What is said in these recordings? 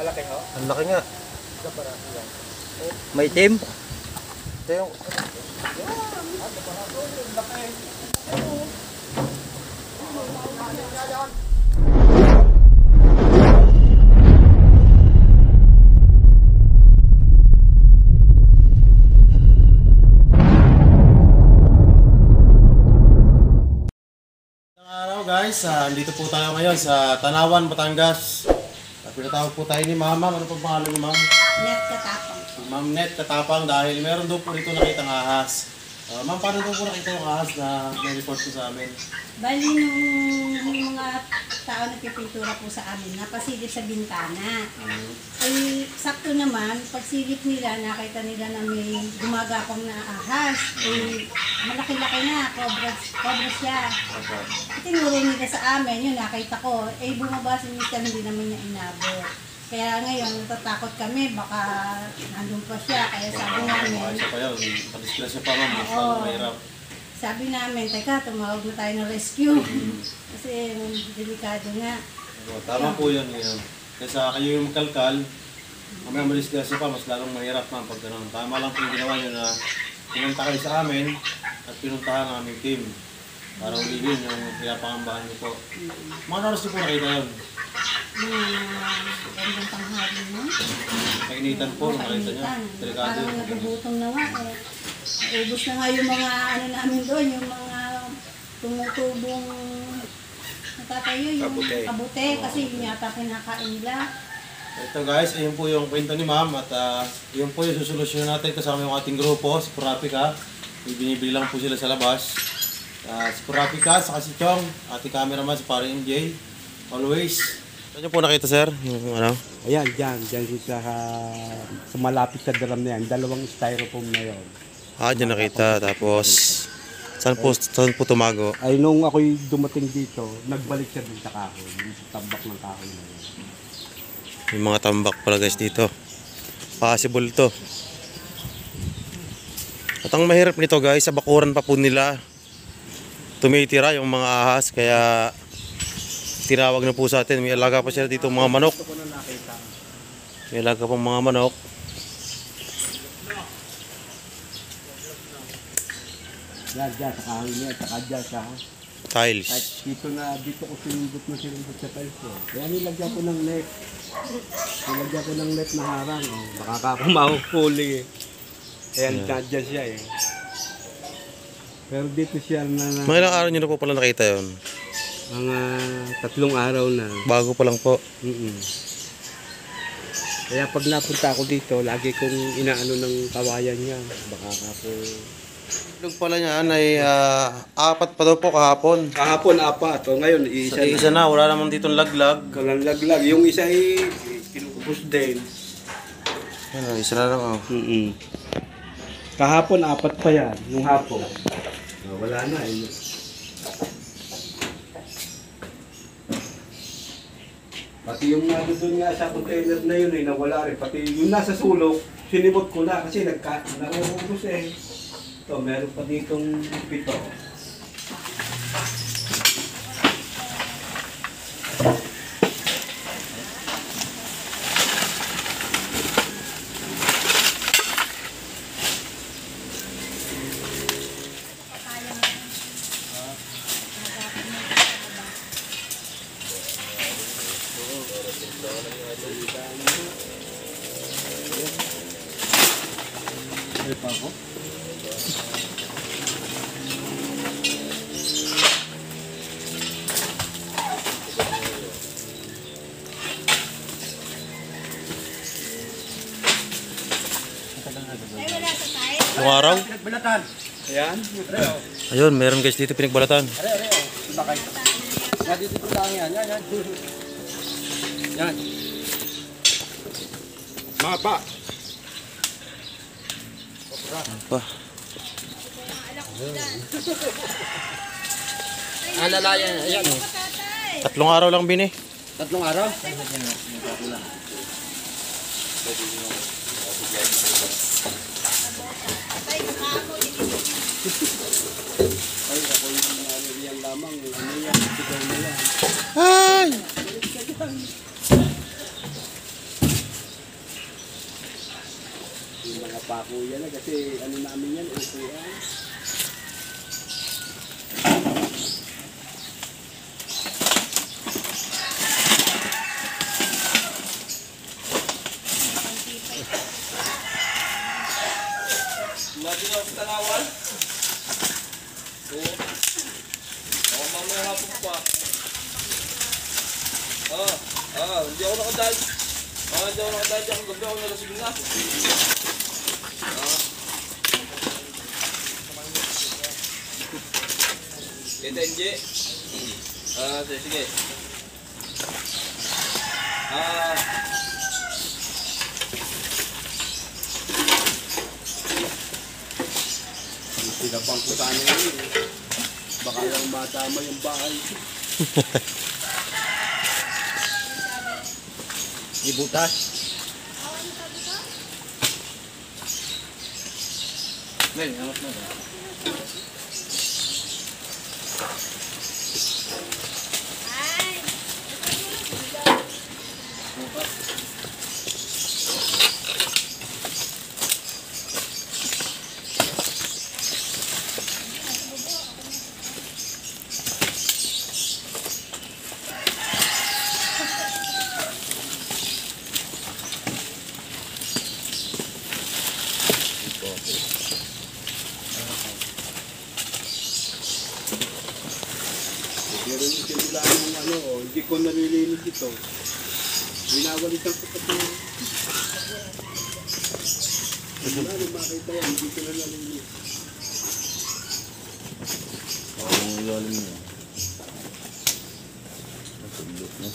Malaki ho? Ang laki nga. May itim? Ito yung... Guys, andito po tayo ngayon sa Tanawan, Batangas. Pinatawag po tayo ni Mama. Ano po pangalan ni Ma'am? Net Katapang. Ma'am Net Katapang dahil meron doon po dito nakita ng ahas. Ma'am, paano doon po nakita yung ahas na may report po sa amin? Bali nung mga tao nagpipintura po sa amin, napasilip sa bintana. Ay, sakto naman, pagsilip nila, nakita nila na may gumagapang na ahas. Ay, malaki-laki na, cobra siya. Tinuro nila sa amin, yun nakita ko. Eh, bumaba si Mr. hindi naman niya inabot. Kaya ngayon, natatakot kami, baka nandun pa siya. Kaya sabi namin... Siya pa yun, padisgrasya pa ma'am, mas paano mahirap. Sabi namin, teka, tumawag na tayo ng rescue. Kasi delikado nga. Tama po yun ngayon. Kaya kayo yung magkalkal, mamaya madisgrasya pa, mas lalong mahirap ma'am pag gano'n. Tama lang po yung ginawa nyo na pinunta kayo sa amin at pinuntahan ang aming team. Para ulihin yung pinapangambahan nyo po. Mga oras nyo po nakita yun? Gandang tanghali mo. Kainitan po, nakita nyo. Delikado Parang yun. nagugutom na nga. Naubos na nga yung mga ano namin doon, yung mga tumutubong natatayo, yung kabute, kasi yun yata kinakain nila. Ito guys, ayun po yung kwento ni ma'am at yun po yung susolusyon natin kasama yung ating grupo, si Purapika. Binibili lang po sila sa labas. Si Purapika, saka si Chong, ating cameraman si Pare MJ. Always. Saan nyo po nakita sir? Yung ano? Ayan, dyan sa malapit sa drum na yan. Dalawang styrofoam na yun. Dyan nakita. Tapos, saan po tumago? Ay, nung ako'y dumating dito, nagbalik siya dun sa kahoy. Sa tambak ng kahoy na yun. Yung mga tambak pala guys dito. Possible to. At ang mahirap nito guys, sa bakuran pa po nila tumitira yung mga ahas. Kaya tinawag na po sa atin. May alaga pa sila dito mga manok. May alaga pa mga manok. Dyan, sa kahoy niya, saka dyan sa Tiles. dito ko sinindot sa tiles ko. Kaya nilagyan ko ng net. Nilagyan ko ng net na harang. Baka ako mahuli eh. Kaya dyan siya eh. Pero dito siya na... Mga ilang araw nyo na po pala nakita yun? Mga 3 araw na. Bago pa lang po. Kaya pag napunta ako dito, lagi kong inaano ng kawayan niya. Baka ako... Yung pala niyan ay 4 pa daw po kahapon. Kahapon 4. O ngayon, Isa na, wala naman ditong laglag. Walang laglag. Yung isa ay kinukubos din. Yan, isa na lang oh. Kahapon 4 pa yan. Nung hapon. Wala na eh. Pati yung doon nga sa container na yun eh, nawala rin. Pati yung nasa sulok, sinibot ko na kasi narurubos eh. Ito, meron pa ditong 7. Pa ako? Yung araw? Pinagbalatan. Ayan. Ayun, meron guys dito pinagbalatan. Bakay. Yan, dito lang yan. Yan. Yan. Mga pa. Pa. Alalayan. Ayan o. 3 araw lang bini. 3 araw? Ay, ako yung naliliyan lamang. Ano yan? Sigaw nila. Ay! mga pako yan kasi ano namin yan, upuan. Lagi ako tanawan. Oo. Ako mamaya hapon pa. Hindi ako nakadahil. Hindi ako nakadahil dyan. Gabi ako nalasing na. Kita NJ. Sige. Sinapang ko sana yun. Baka lang matama yung bahay. Ibutas. Ngayon, hangat na ba? Meron yung simula ng ano, hindi ko nalilinis ito. Winawalitan ko kasi. Wala nang makita yan, hindi ko na nalilinis. Ang ilalim niya. Natulog na.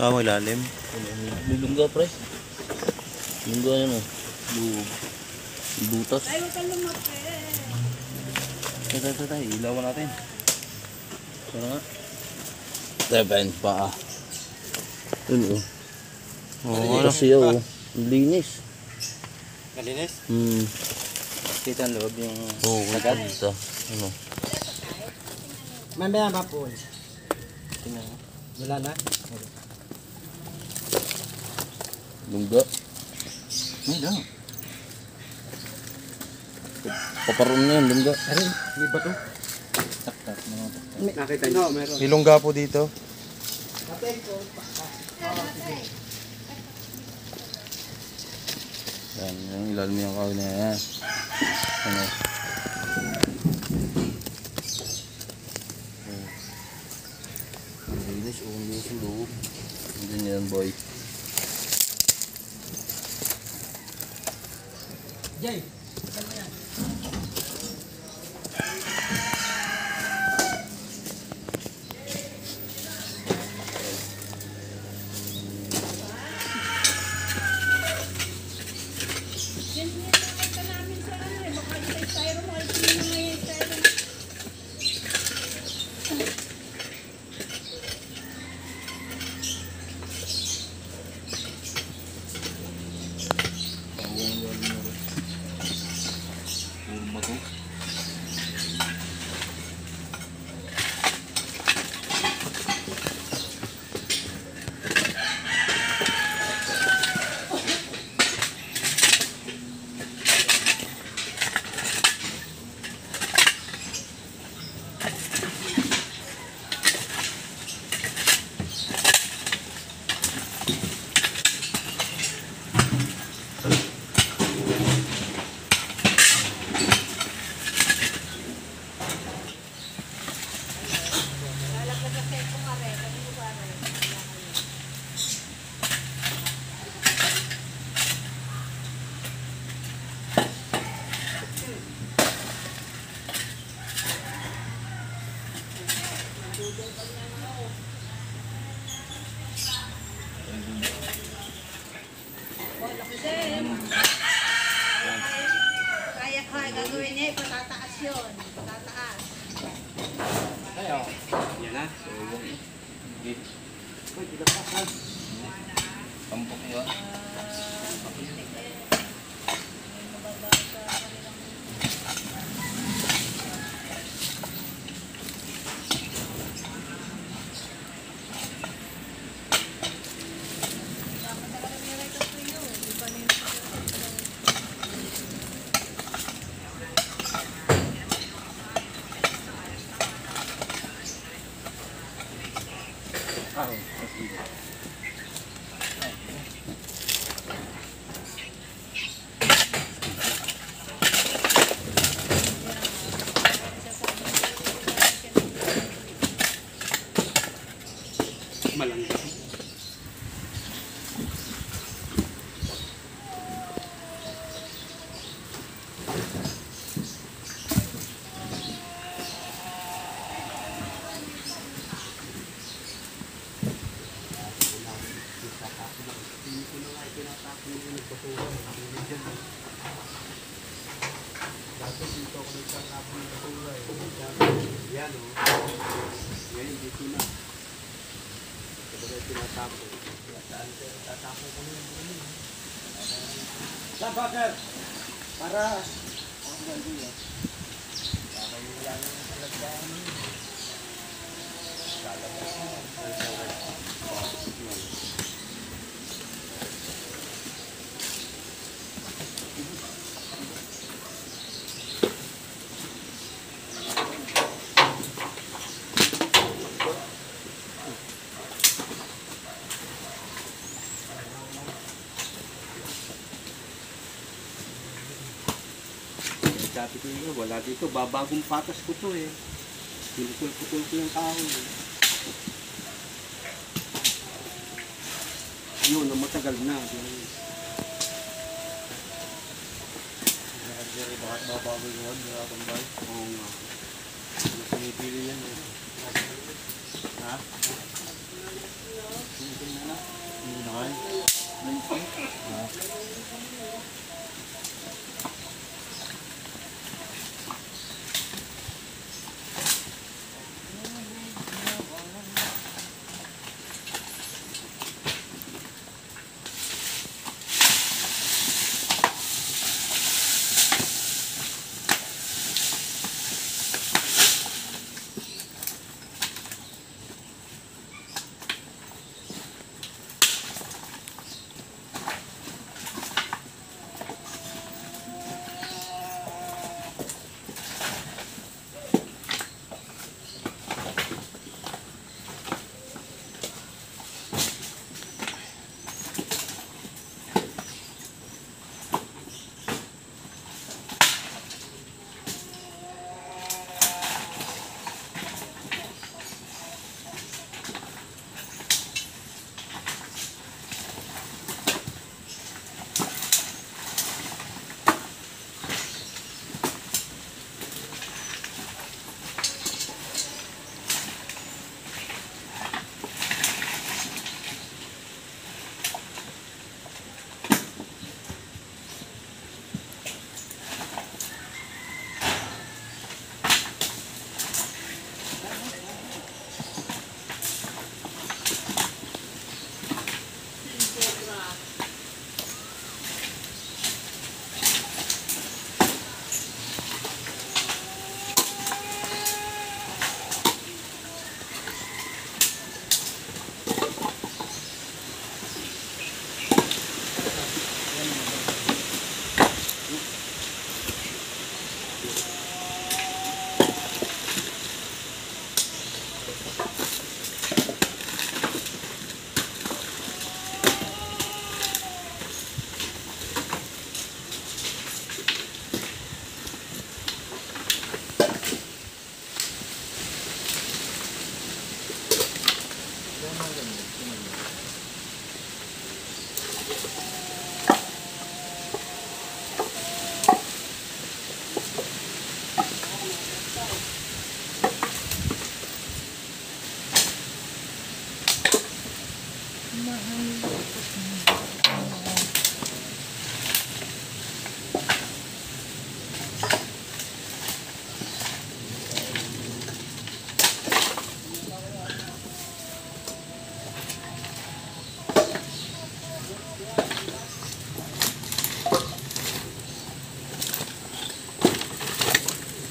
Malalim. Lulungga, pre. Lungga yan, oh. Butas. Ay, huwag kang lumapit. Tay. Ilawan natin. Sana nga. Seven pa. Yun, oh. Oo, kasi, oh. Linis. Malinis? Kita ang loob yung sagat. Ano? Mamaya ba po? Tingnan mo. Wala na? Lungga. May lang. Paparoon na yan, lungga. Arin, may bato. Tak. Nakita niyo, meron. May lungga po dito. Yan, yung ilalim yung kahoy na yan. Ano? Ang linis, ang linis yung loob. Hindi yan, boy. Jay! Yan nakita namin sa ano eh. Baka yung styro mo. Ay, sino na yung styro mo? gagawin niya, patataas yun. Patataas. Kaya, Yan na. tampok yun. Malangga. Yan o. Ngayon dito na. Sabagay tinatapo. Tatapo ko na yung Saan ba, sir? Para... Dati ko yun, wala dito. Babagong patas ko to eh. Pinutol-putol ko yung kahoy eh. Yun, ang matagal na. Jerry, bakit babago yun? Nakakambay. Oo nga. Ano sinipili yan eh. Ha? Hindi na kayo.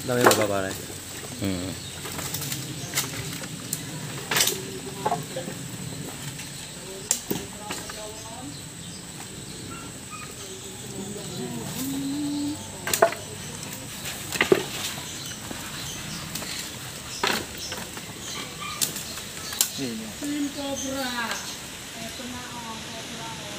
Dami mababa na. Team Cobra. Ito na oh, Cobra oh.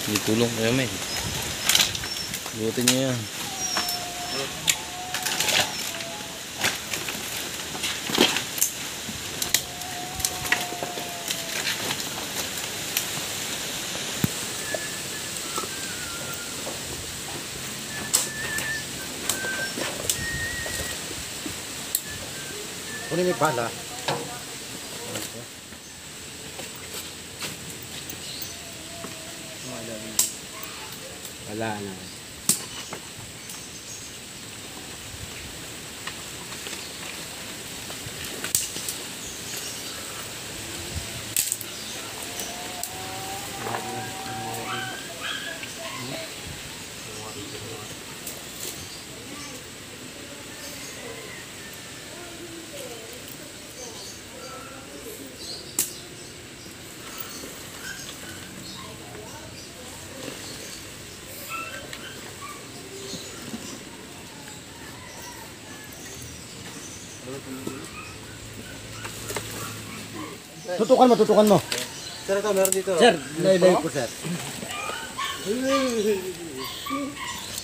May tulong kayo, men. Lutin nyo yan. Kunin may pala. Wala na. Tutukan mo. Sir, ito meron dito. Sir, live po sir.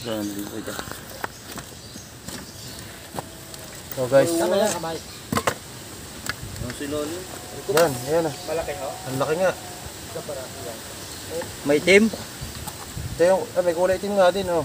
Ganun din po ito. So guys. Ang sinolo. Yan, ayan na. Malaki ho? Ang laki nga. May team? Ito yung, may kulay itim nga din oh.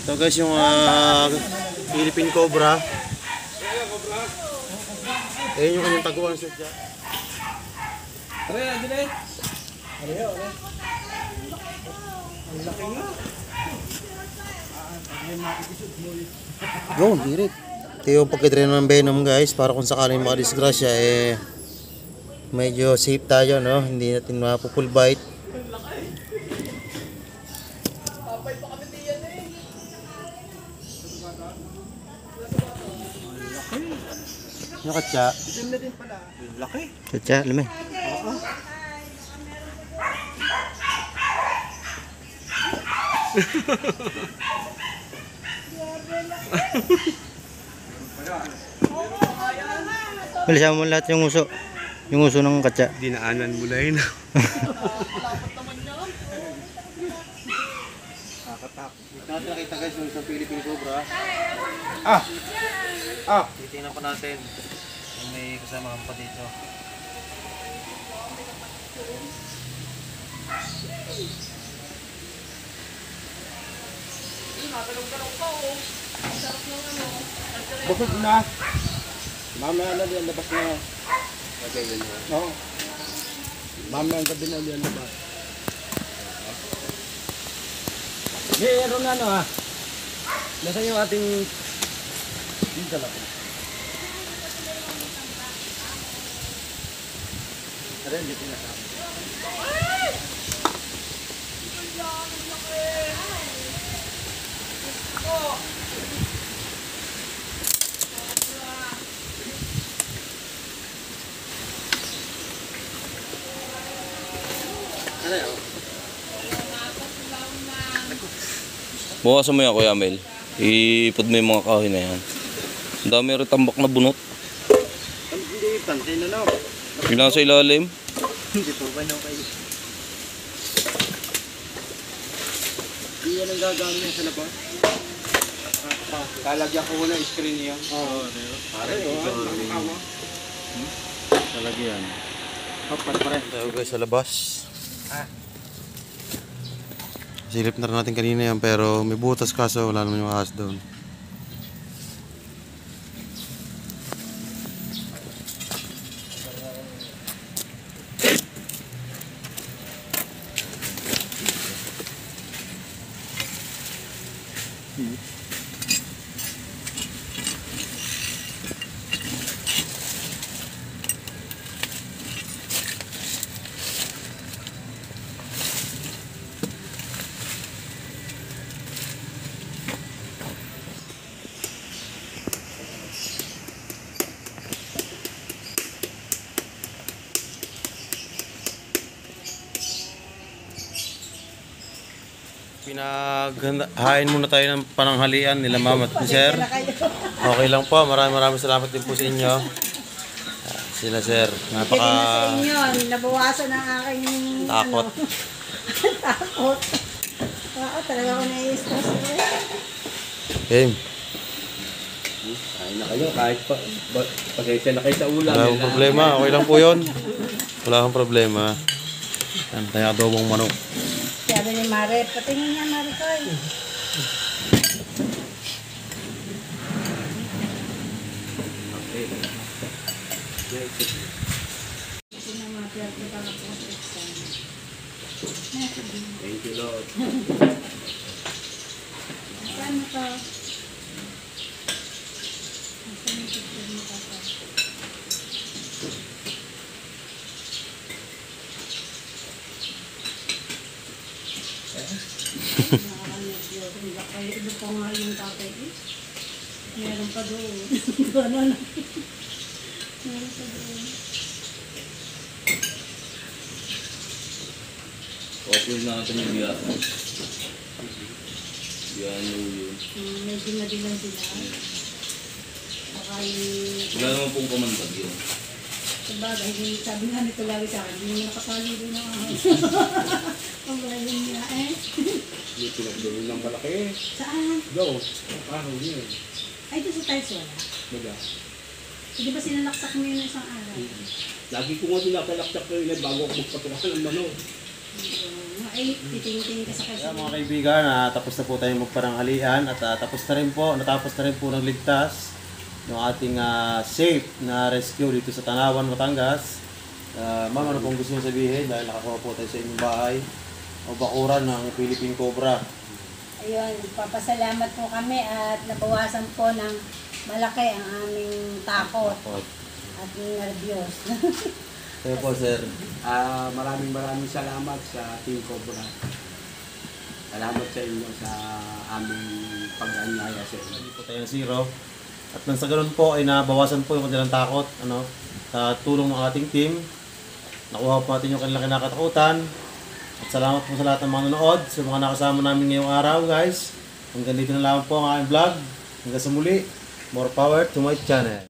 Ito guys yung Philippine Cobra. Ayun yung kanyang taguan sir dyan. Yun, hirit. Ito yung pagkitreno ng Venom guys, para kung sakaling makadisgrasya medyo safe tayo no, hindi natin mapupull bite. Yung katsa. Laki. Katsa, lumi. Bilisan mo lahat yung uso. Yung uso ng katsa. Dinaanan mo na yun. Natin nakita guys yung isang Philippine Cobra. Titingnan pa natin kung may kasama pa dito. Bukod na. Mamaya na diyan labas na. Okay, yun. Oo. Mamaya ang gabi na diyan labas. Meron na ano ha. Nasaan yung ating dito lang. Tara, dito na sa amin. Bukasan mo yan, Kuya Mel. Ipod mo yung mga kahoy na yan. Ang dami rin tambak na bunot. Hindi, pansin na no. Yun lang sa ilalim. Hindi po ba no kayo? Hindi yan ang gagamit niya sa labas. Lalagyan ko muna screen niya. Oo. Pare, nakakawa. Talagyan. Pare. Tayo guys sa labas. Silip na rin natin kanina yan pero may butas kaso wala naman yung ahas doon. Pinaghain muna tayo ng pananghalian nila ma'am at ni sir. Na kayo. Okay lang po, maraming salamat din po sa inyo. Sila sir, Hindi na sa napaka inyo, nabawasan ang aking takot. takot. Oo, talaga ako nai-stress ko eh. Game. Kain na kayo, kahit pa, pasensya na kayo sa ulam. Wala akong problema, okay lang po yun. Wala akong problema. Yan, tayo adobong manok. Sabi ni Mare, patingin niya Mare ko eh. Thank you, Lord. Saan mo to? Saan mo to? Nakaka-nervyoso. Kaya iba pa nga yung tatay eh. Meron pa doon. Gano'n. Meron pa doon. Okay natin yung biya. Biya nyo yun. Medyo nadilan sila. Baka yung... Wala naman pong pamandag yun. Sabagay, sabi nga nito lagi sa akin, hindi mo nakapali rin ang ahas. Ang galing niya eh. May pinagdawin ng malaki. Saan? Go. Paano yun? Ay, doon sa tiles wala. Baga. Hindi ba sinalaksak mo yun isang araw? Lagi ko nga sinakalaksak ko yun bago ako magpatukan ng manok. Ay, titingin ka sa Kaya kasi. mga kaibigan, tapos na po tayong magparanghalian at natapos na rin po ng ligtas yung ating safe na rescue dito sa Tanawan, Batangas. Ma'am, ano pong gusto nyo sabihin dahil nakakuha po tayo sa inyong bahay o bakuran ng Philippine Cobra. Ayun, papasalamat po kami at nabawasan po ng malaki ang aming takot at nervyos. Kaya po sir, Maraming salamat sa Team Cobra. Salamat sa inyo sa aming pag-anyaya sa inyo. hindi po tayo ng zero. At nang sa ganun po ay nabawasan po yung kanilang takot sa tulong ng ating team. Nakuha po natin yung kanilang kinakatakutan. At salamat po sa lahat ng mga nanonood, sa mga nakasama namin ngayong araw guys. Hanggang dito na lang po ang aking vlog. Hanggang sa muli, more power to my channel.